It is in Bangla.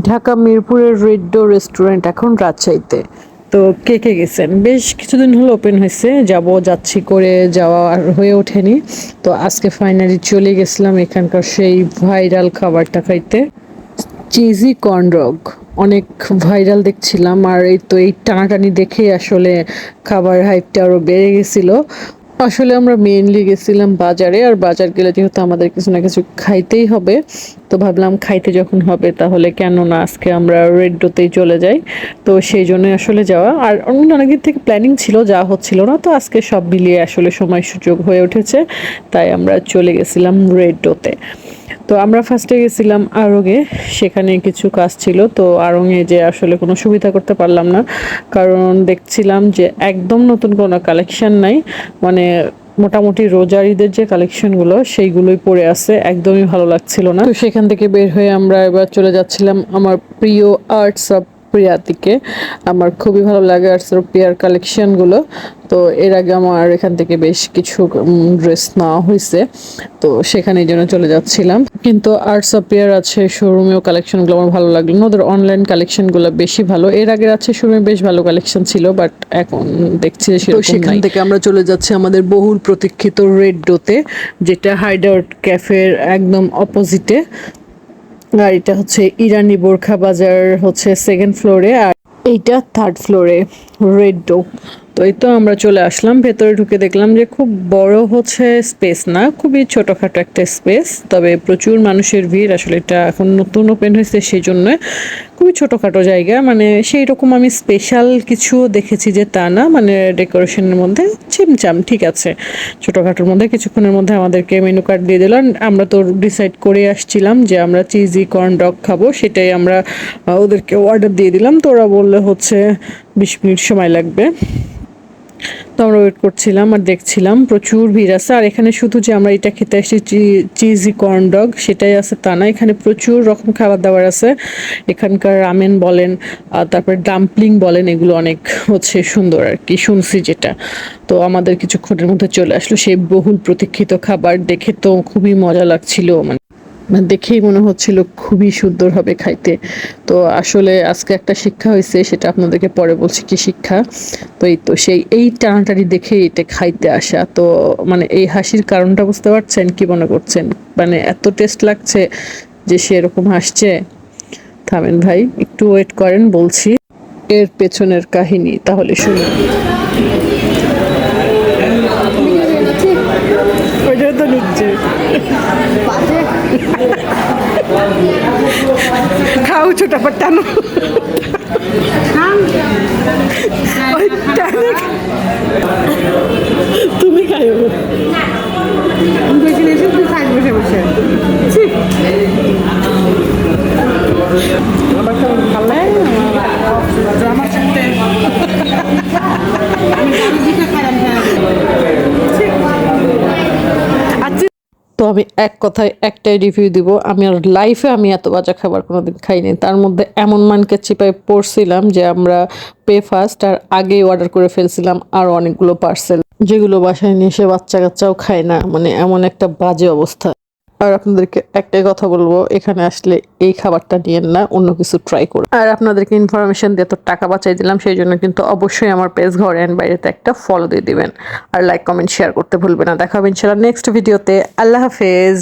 ঢাকা মিরপুরের রেড ডোর রেস্টুরেন্ট এখন রাজশাহীতে। তো কে কে গেছেন? বেশ কিছুদিন হলো ওপেন হয়েছে, যাচ্ছি করে যাওয়া আর হয়ে ওঠেনি। তো আজকে ফাইনালি চলে গেছিলাম এখানকার সেই ভাইরাল খাবারটা খাইতে, চিজি কর্ন ডগ। অনেক ভাইরাল দেখছিলাম, আর এই টানাটানি দেখেই আসলে খাবার হাইপটা আরো বেড়ে গেছিল। আসলে আমরা মেইনলি গেছিলাম বাজারে, আর বাজার গেলে যেহেতু আমাদের কিছু না কিছু খাইতেই হবে, তো ভাবলাম খাইতে যখন হবে তাহলে কেন না আজকে আমরা রেড ডোতেই চলে যাই। তো সেই জন্যই আসলে যাওয়া, আর অনেকদিন থেকে প্ল্যানিং ছিল, যাওয়া হচ্ছিল না। তো আজকে সব মিলিয়ে আসলে সময় সুযোগ হয়ে উঠেছে, তাই আমরা চলে গেছিলাম রেড ডোতে। তো আমরা ফার্স্টে গেছিলাম আড়ংয়ে, সেখানে কিছু কাজ ছিল। তো আড়ংয়ে যে আসলে কোনো সুবিধা করতে পারলাম না, কারণ দেখছিলাম যে একদম নতুন কোনো কালেকশন নাই। মানে মোটামুটি রোজার ঈদের যে কালেকশনগুলো সেইগুলোই পরে আছে, একদমই ভালো লাগছিল না। তো সেখান থেকে বের হয়ে আমরা এবার চলে যাচ্ছিলাম আমার প্রিয় আর্টস অফ প্রিয়াতিকে। আমার খুবই ভালো লাগে আর্টস অফ প্রিয়ার কালেকশনগুলো। তো এর আগে আমার এখান থেকে বেশ কিছু ড্রেস নেওয়া হয়েছে, তো সেখানে এই জন্য চলে যাচ্ছিলাম। কিন্তু আর্টস অফ প্রিয়ার আছে শোরুমেও কালেকশনগুলো আমার ভালো লাগলো না, ওদের অনলাইন কালেকশনগুলো বেশি ভালো। এর আগে আছে শোরুমে বেশ ভালো কালেকশন ছিল, বাট এখন দেখছি যে সেখান থেকে আমরা চলে যাচ্ছি আমাদের বহুল প্রতীক্ষিত রেড ডোতে, যেটা হাইডাউট ক্যাফের একদম অপোজিটে। আর এটা হচ্ছে ইরানি বোরখা বাজার হচ্ছে সেকেন্ড ফ্লোরে, আর এইটা থার্ড ফ্লোরে রেড ডো। তো এই তো আমরা চলে আসলাম, ভেতরে ঢুকে দেখলাম যে খুব বড় হচ্ছে স্পেস না, খুবই ছোটখাটো একটা স্পেস, তবে প্রচুর মানুষের ভিড়। আসলে এটা এখন নতুন ওপেন হয়েছে, সেই জন্য খুবই ছোটখাটো জায়গা। মানে সেই রকম আমি স্পেশাল কিছু দেখেছি যে তা না, মানে ডেকোরেশনের মধ্যে ছিমচাম ঠিক আছে, ছোটখাটোর মধ্যে। কিছুক্ষণের মধ্যে আমাদেরকে মেনু কার্ড দিয়ে দিল। আমরা তো ডিসাইড করে আসছিলাম যে আমরা চিজি কর্ন ডগ খাবো, সেটাই আমরা ওদেরকে অর্ডার দিয়ে দিলাম। তো ওরা বললে হচ্ছে 20 মিনিট সময় লাগবে। তো আমরা ওয়েট করছিলাম আর দেখছিলাম প্রচুর ভিড় আছে। আর এখানে শুধু যে আমরা এটা খেতে এসেছি চিজি কর্ন ডগ সেটাই আছে তা না, এখানে প্রচুর রকম খাবার দাবার আছে। এখানকার রামেন বলেন, তারপরে ডাম্পলিং বলেন, এগুলো অনেক হচ্ছে সুন্দর আর কি, শুনছি যেটা। তো আমাদের কিছুক্ষণের মধ্যে চলে আসলো সেই বহুল প্রতীক্ষিত খাবার। দেখে তো খুবই মজা লাগছিল, মানে দেখেই মনে হচ্ছিল খুবই সুন্দর হবে খাইতে। তো আসলে আজকে একটা শিক্ষা হয়েছে, সেটা আপনাদেরকে পরে বলছি কি শিক্ষা। তো এই টানাটানি দেখে এটা খাইতে আসা। তো মানে এই হাসির কারণটা বুঝতে পারছেন, কি মনে করছেন? মানে এত টেস্ট লাগছে যে সে এরকম হাসছে। থামেন ভাই, একটু ওয়েট করেন, বলছি এর পেছনের কাহিনী, তাহলে শুনুন। ওইটা তো নিচ্ছে, খাও ছোটা টানো, তুমি খাইও, তুই খাই বসে বসে। আমার কেমন ভালো লাগে আমার সাথে তো আমি এক কথায় একটাই রিভিউ দিব, আমি আর লাইফে আমি এত বাজা খাবার কোনোদিন খাইনি। তার মধ্যে এমন মানকে চিপায় পড়ছিলাম যে আমরা পে ফার্স্ট আর আগেই অর্ডার করে ফেলছিলাম আর অনেকগুলো পার্সেল, যেগুলো বাসায় নিয়ে এসে বাচ্চা কাচ্চাও খায় না। মানে এমন একটা বাজে অবস্থা। আর আপনাদেরকে একটাই কথা বলবো, এখানে আসলে এই খাবারটা নিয়েন না, অন্য কিছু ট্রাই করুন। আর আপনাদেরকে ইনফরমেশন দিয়ে তো টাকা বাঁচাই দিলাম, সেই জন্য কিন্তু অবশ্যই আমার পেজ ঘরে অ্যান্ড বাইরেতে একটা ফলো দিয়ে দিবেন, আর লাইক কমেন্ট শেয়ার করতে ভুলবেন না। দেখা হবে ইনশাআল্লাহ নেক্সট ভিডিওতে। আল্লাহ হাফেজ।